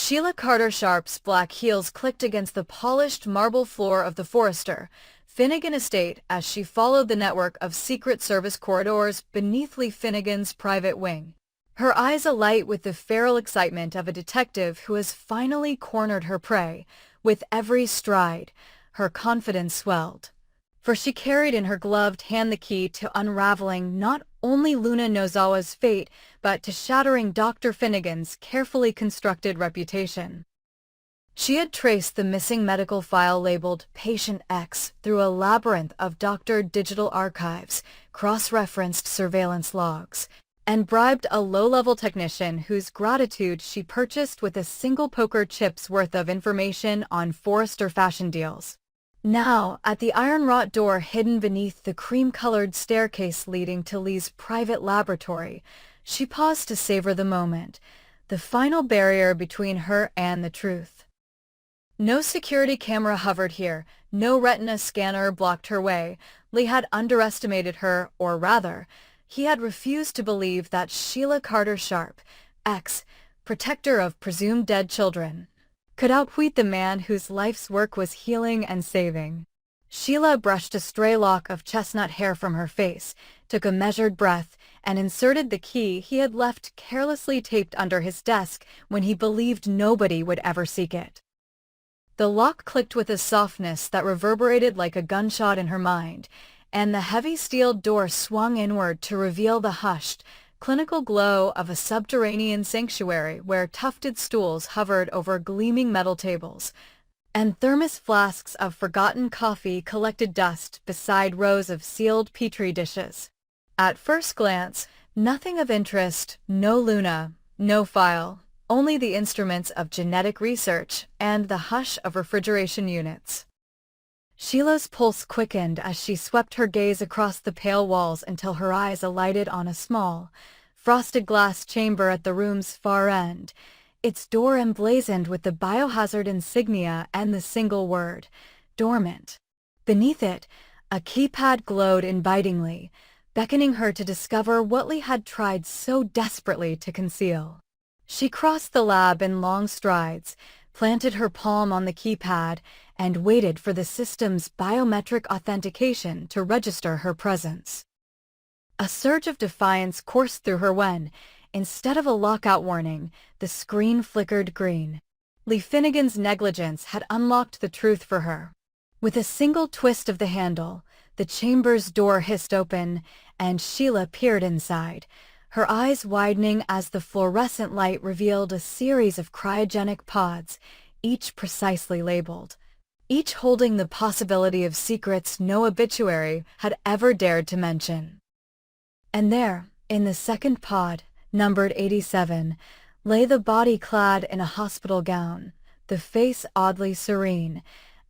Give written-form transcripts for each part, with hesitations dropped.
Sheila Carter Sharp's black heels clicked against the polished marble floor of the Forrester Finnegan estate as she followed the network of Secret Service corridors beneath Lee Finnegan's private wing. Her eyes alight with the feral excitement of a detective who has finally cornered her prey. With every stride, her confidence swelled. For she carried in her gloved hand the key to unraveling not only Luna Nozawa's fate, but to shattering Dr. Finnegan's carefully constructed reputation. She had traced the missing medical file labeled Patient X through a labyrinth of doctored digital archives, cross-referenced surveillance logs, and bribed a low-level technician whose gratitude she purchased with a single poker chip's worth of information on Forrester fashion deals. Now, at the iron-wrought door hidden beneath the cream-colored staircase leading to Lee's private laboratory, she paused to savor the moment, the final barrier between her and the truth. No security camera hovered here, no retina scanner blocked her way. Lee had underestimated her, or rather, he had refused to believe that Sheila Carter Sharp, ex, protector of presumed dead children, could outwit the man whose life's work was healing and saving. Sheila brushed a stray lock of chestnut hair from her face, took a measured breath, and inserted the key he had left carelessly taped under his desk when he believed nobody would ever seek it. The lock clicked with a softness that reverberated like a gunshot in her mind, and the heavy steel door swung inward to reveal the hushed, clinical glow of a subterranean sanctuary where tufted stools hovered over gleaming metal tables, and thermos flasks of forgotten coffee collected dust beside rows of sealed petri dishes. At first glance, nothing of interest, no Luna, no file. Only the instruments of genetic research and the hush of refrigeration units. Sheila's pulse quickened as she swept her gaze across the pale walls until her eyes alighted on a small, frosted glass chamber at the room's far end, its door emblazoned with the biohazard insignia and the single word, dormant. Beneath it, a keypad glowed invitingly, beckoning her to discover what Lee had tried so desperately to conceal. She crossed the lab in long strides, planted her palm on the keypad, and waited for the system's biometric authentication to register her presence. A surge of defiance coursed through her when, instead of a lockout warning, the screen flickered green. Lee Finnegan's negligence had unlocked the truth for her. With a single twist of the handle, the chamber's door hissed open, and Sheila peered inside, her eyes widening as the fluorescent light revealed a series of cryogenic pods, each precisely labeled, each holding the possibility of secrets no obituary had ever dared to mention. And there, in the second pod, numbered 87, lay the body clad in a hospital gown, the face oddly serene,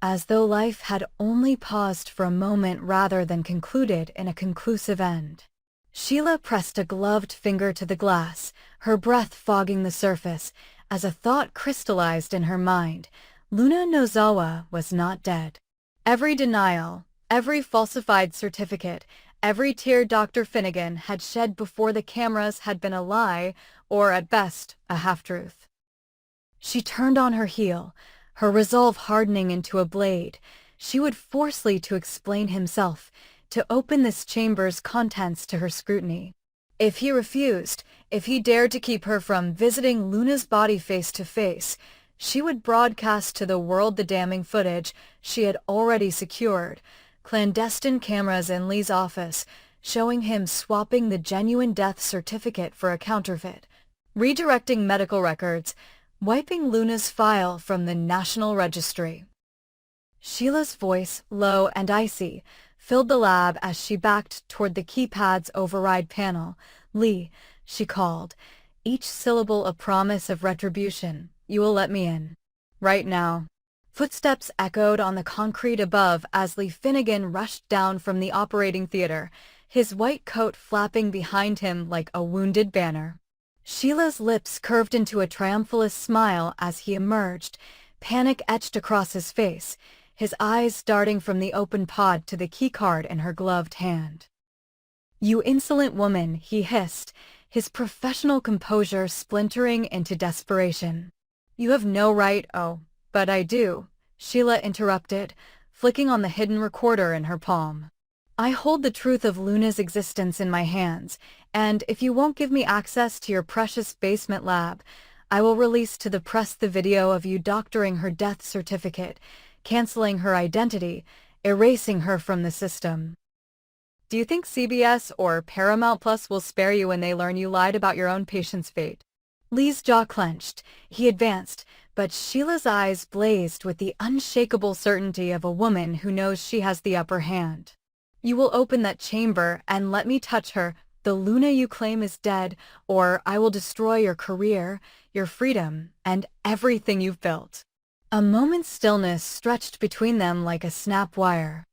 as though life had only paused for a moment rather than concluded in a conclusive end. Sheila pressed a gloved finger to the glass, her breath fogging the surface, as a thought crystallized in her mind. Luna Nozawa was not dead. Every denial, every falsified certificate, every tear Dr. Finnegan had shed before the cameras had been a lie, or at best, a half-truth. She turned on her heel, her resolve hardening into a blade. She would force Lee to explain himself, to open this chamber's contents to her scrutiny. If he refused, if he dared to keep her from visiting Luna's body face to face, she would broadcast to the world the damning footage she had already secured, clandestine cameras in Lee's office, showing him swapping the genuine death certificate for a counterfeit, redirecting medical records, wiping Luna's file from the National Registry. Sheila's voice, low and icy, filled the lab as she backed toward the keypad's override panel. "Lee," she called, each syllable a promise of retribution. "You will let me in. Right now." Footsteps echoed on the concrete above as Lee Finnegan rushed down from the operating theater, his white coat flapping behind him like a wounded banner. Sheila's lips curved into a triumphalist smile as he emerged, panic etched across his face, his eyes darting from the open pod to the keycard in her gloved hand. "You insolent woman," he hissed, his professional composure splintering into desperation. You have no right— Oh, but I do, Sheila interrupted, flicking on the hidden recorder in her palm. I hold the truth of Luna's existence in my hands, and if you won't give me access to your precious basement lab, I will release to the press the video of you doctoring her death certificate, canceling her identity, erasing her from the system. Do you think CBS or Paramount Plus will spare you when they learn you lied about your own patient's fate? Lee's jaw clenched. He advanced, but Sheila's eyes blazed with the unshakable certainty of a woman who knows she has the upper hand. You will open that chamber and let me touch her, the Luna you claim is dead, or I will destroy your career, your freedom, and everything you've built. A moment's stillness stretched between them like a snap wire.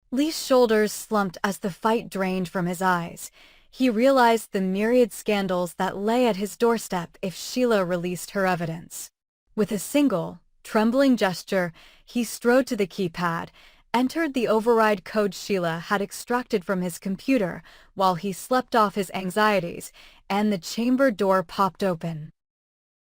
Lee's shoulders slumped as the fight drained from his eyes. He realized the myriad scandals that lay at his doorstep if Sheila released her evidence. With a single, trembling gesture, he strode to the keypad, entered the override code Sheila had extracted from his computer while he slept off his anxieties, and the chamber door popped open.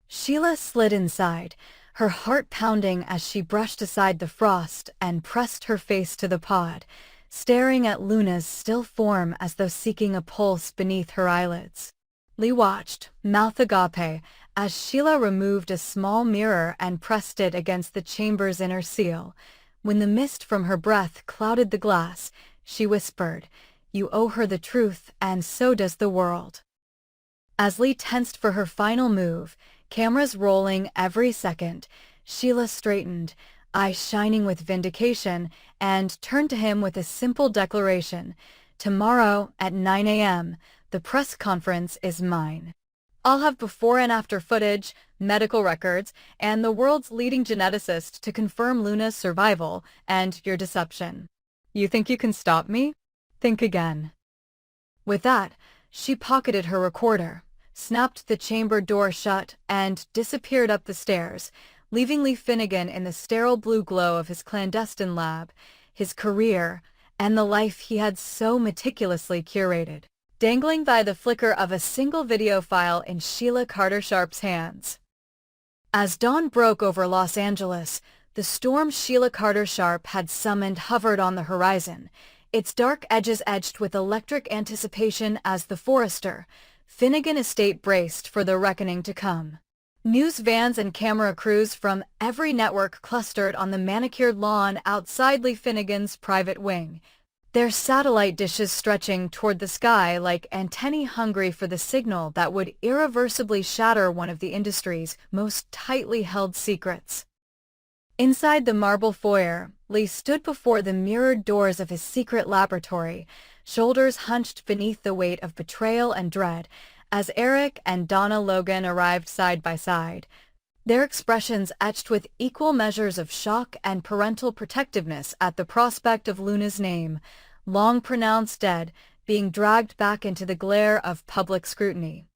Sheila slid inside, her heart pounding as she brushed aside the frost and pressed her face to the pod, staring at Luna's still form as though seeking a pulse beneath her eyelids. Lee watched, mouth agape, as Sheila removed a small mirror and pressed it against the chamber's inner seal. When the mist from her breath clouded the glass, she whispered, "You owe her the truth, and so does the world." As Lee tensed for her final move, cameras rolling every second, Sheila straightened, eyes shining with vindication, and turned to him with a simple declaration. "Tomorrow at 9 a.m., the press conference is mine. I'll have before and after footage, medical records, and the world's leading geneticist to confirm Luna's survival and your deception. You think you can stop me? Think again." With that, she pocketed her recorder, snapped the chamber door shut, and disappeared up the stairs, leaving Lee Finnegan in the sterile blue glow of his clandestine lab, his career, and the life he had so meticulously curated, dangling by the flicker of a single video file in Sheila Carter Sharp's hands. As dawn broke over Los Angeles, the storm Sheila Carter Sharp had summoned hovered on the horizon, its dark edges etched with electric anticipation as the Forester, Finnegan estate braced for the reckoning to come. News vans and camera crews from every network clustered on the manicured lawn outside Lee Finnegan's private wing, their satellite dishes stretching toward the sky like antennae hungry for the signal that would irreversibly shatter one of the industry's most tightly held secrets. Inside the marble foyer, Lee stood before the mirrored doors of his secret laboratory, shoulders hunched beneath the weight of betrayal and dread, as Eric and Donna Logan arrived side by side, their expressions etched with equal measures of shock and parental protectiveness at the prospect of Luna's name, long pronounced dead, being dragged back into the glare of public scrutiny.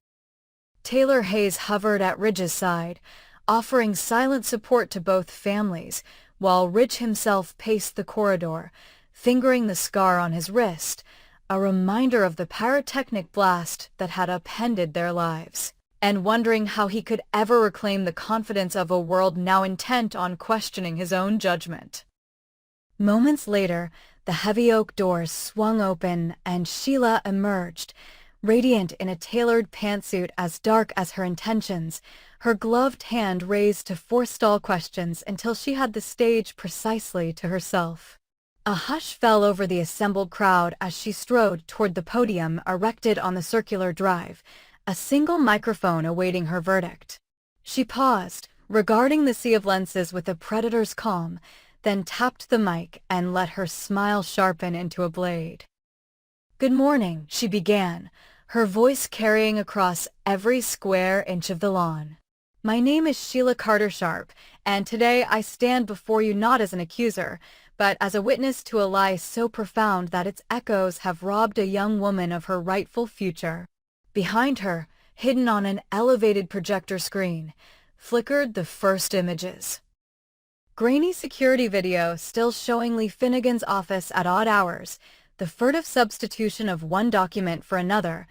Taylor Hayes hovered at Ridge's side, offering silent support to both families, while Ridge himself paced the corridor, fingering the scar on his wrist, a reminder of the pyrotechnic blast that had upended their lives, and wondering how he could ever reclaim the confidence of a world now intent on questioning his own judgment. Moments later, the heavy oak doors swung open and Sheila emerged, radiant in a tailored pantsuit as dark as her intentions, her gloved hand raised to forestall questions until she had the stage precisely to herself. A hush fell over the assembled crowd as she strode toward the podium erected on the circular drive, a single microphone awaiting her verdict. She paused, regarding the sea of lenses with a predator's calm, then tapped the mic and let her smile sharpen into a blade. "Good morning," she began, her voice carrying across every square inch of the lawn. "My name is Sheila Carter Sharp, and today I stand before you not as an accuser, but as a witness to a lie so profound that its echoes have robbed a young woman of her rightful future." Behind her, hidden on an elevated projector screen, flickered the first images. Grainy security video still showing Lee Finnegan's office at odd hours, the furtive substitution of one document for another,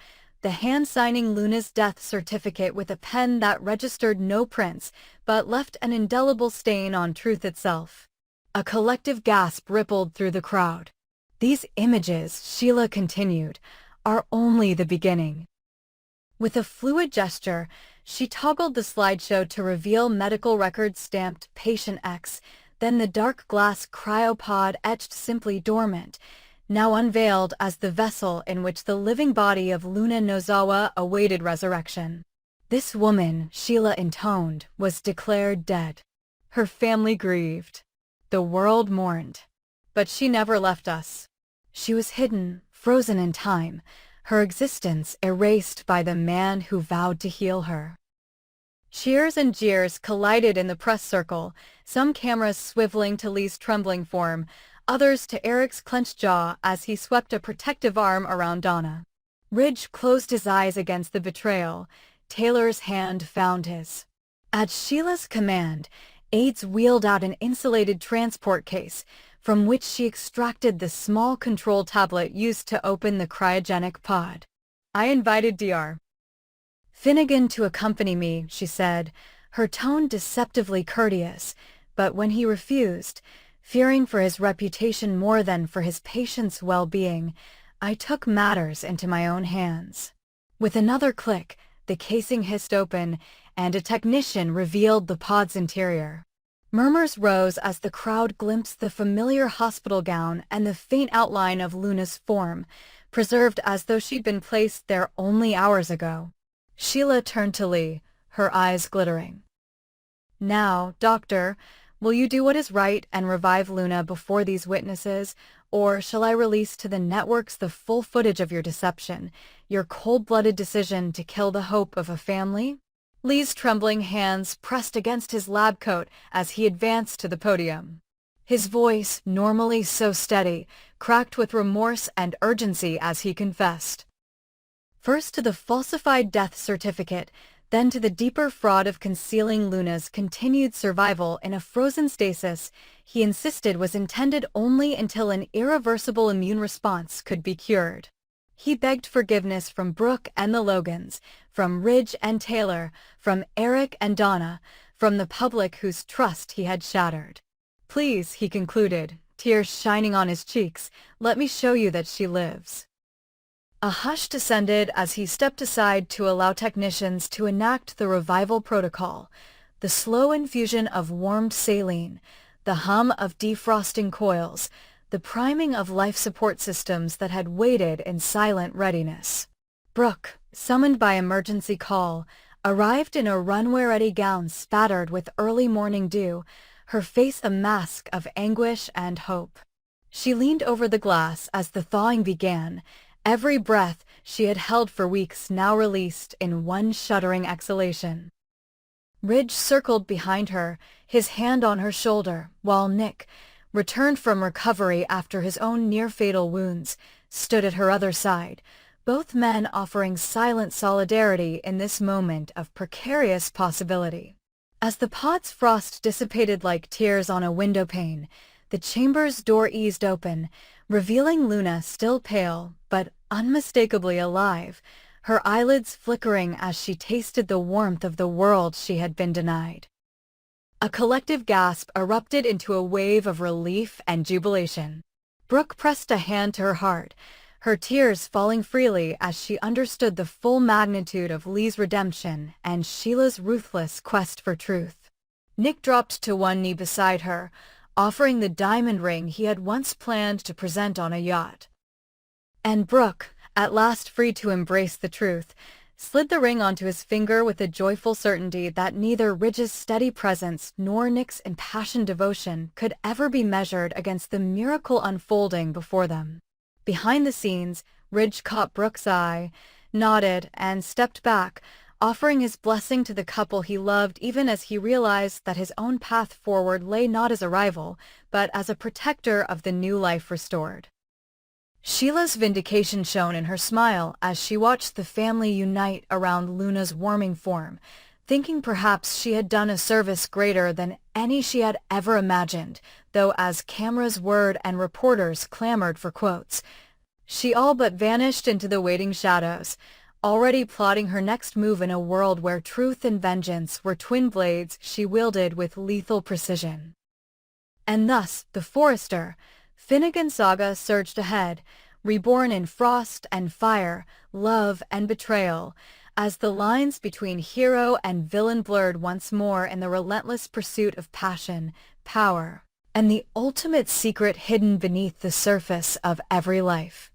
the hand signing Luna's death certificate with a pen that registered no prints but left an indelible stain on truth itself. A collective gasp rippled through the crowd. These images, Sheila continued, are only the beginning. With a fluid gesture, she toggled the slideshow to reveal medical records stamped Patient X, then the dark glass cryopod etched simply dormant, now unveiled as the vessel in which the living body of Luna Nozawa awaited resurrection. This woman, Sheila intoned, was declared dead. Her family grieved. The world mourned. But she never left us. She was hidden, frozen in time, her existence erased by the man who vowed to heal her. Cheers and jeers collided in the press circle, some cameras swiveling to Lee's trembling form, others to Eric's clenched jaw as he swept a protective arm around Donna. Ridge closed his eyes against the betrayal. Taylor's hand found his. At Sheila's command, aides wheeled out an insulated transport case, from which she extracted the small control tablet used to open the cryogenic pod. I invited Dr. Finnegan to accompany me, she said, her tone deceptively courteous, but when he refused, fearing for his reputation more than for his patient's well-being, I took matters into my own hands. With another click, the casing hissed open, and a technician revealed the pod's interior. Murmurs rose as the crowd glimpsed the familiar hospital gown and the faint outline of Luna's form, preserved as though she'd been placed there only hours ago. Sheila turned to Lee, her eyes glittering. Now, Doctor, will you do what is right and revive Luna before these witnesses, or shall I release to the networks the full footage of your deception, your cold-blooded decision to kill the hope of a family? Lee's trembling hands pressed against his lab coat as he advanced to the podium. His voice, normally so steady, cracked with remorse and urgency as he confessed. First to the falsified death certificate, then to the deeper fraud of concealing Luna's continued survival in a frozen stasis he insisted was intended only until an irreversible immune response could be cured. He begged forgiveness from Brooke and the Logans, from Ridge and Taylor, from Eric and Donna, from the public whose trust he had shattered. Please, he concluded, tears shining on his cheeks, let me show you that she lives. A hush descended as he stepped aside to allow technicians to enact the revival protocol, the slow infusion of warmed saline, the hum of defrosting coils, the priming of life support systems that had waited in silent readiness. Brooke, summoned by emergency call, arrived in a runway-ready gown spattered with early morning dew, her face a mask of anguish and hope. She leaned over the glass as the thawing began, every breath she had held for weeks now released in one shuddering exhalation. Ridge circled behind her, his hand on her shoulder, while Nick, returned from recovery after his own near-fatal wounds, stood at her other side, both men offering silent solidarity in this moment of precarious possibility. As the pod's frost dissipated like tears on a windowpane, the chamber's door eased open, revealing Luna still pale, but unmistakably alive, her eyelids flickering as she tasted the warmth of the world she had been denied. A collective gasp erupted into a wave of relief and jubilation. Brooke pressed a hand to her heart, her tears falling freely as she understood the full magnitude of Lee's redemption and Sheila's ruthless quest for truth. Nick dropped to one knee beside her, offering the diamond ring he had once planned to present on a yacht. And Brooke, at last free to embrace the truth, slid the ring onto his finger with a joyful certainty that neither Ridge's steady presence nor Nick's impassioned devotion could ever be measured against the miracle unfolding before them. Behind the scenes, Ridge caught Brooke's eye, nodded, and stepped back, offering his blessing to the couple he loved even as he realized that his own path forward lay not as a rival, but as a protector of the new life restored. Sheila's vindication shone in her smile as she watched the family unite around Luna's warming form, thinking perhaps she had done a service greater than any she had ever imagined, though as cameras whirred and reporters clamored for quotes, she all but vanished into the waiting shadows, already plotting her next move in a world where truth and vengeance were twin blades she wielded with lethal precision. And thus, The Forester, Finnegan's saga surged ahead, reborn in frost and fire, love and betrayal, as the lines between hero and villain blurred once more in the relentless pursuit of passion, power, and the ultimate secret hidden beneath the surface of every life.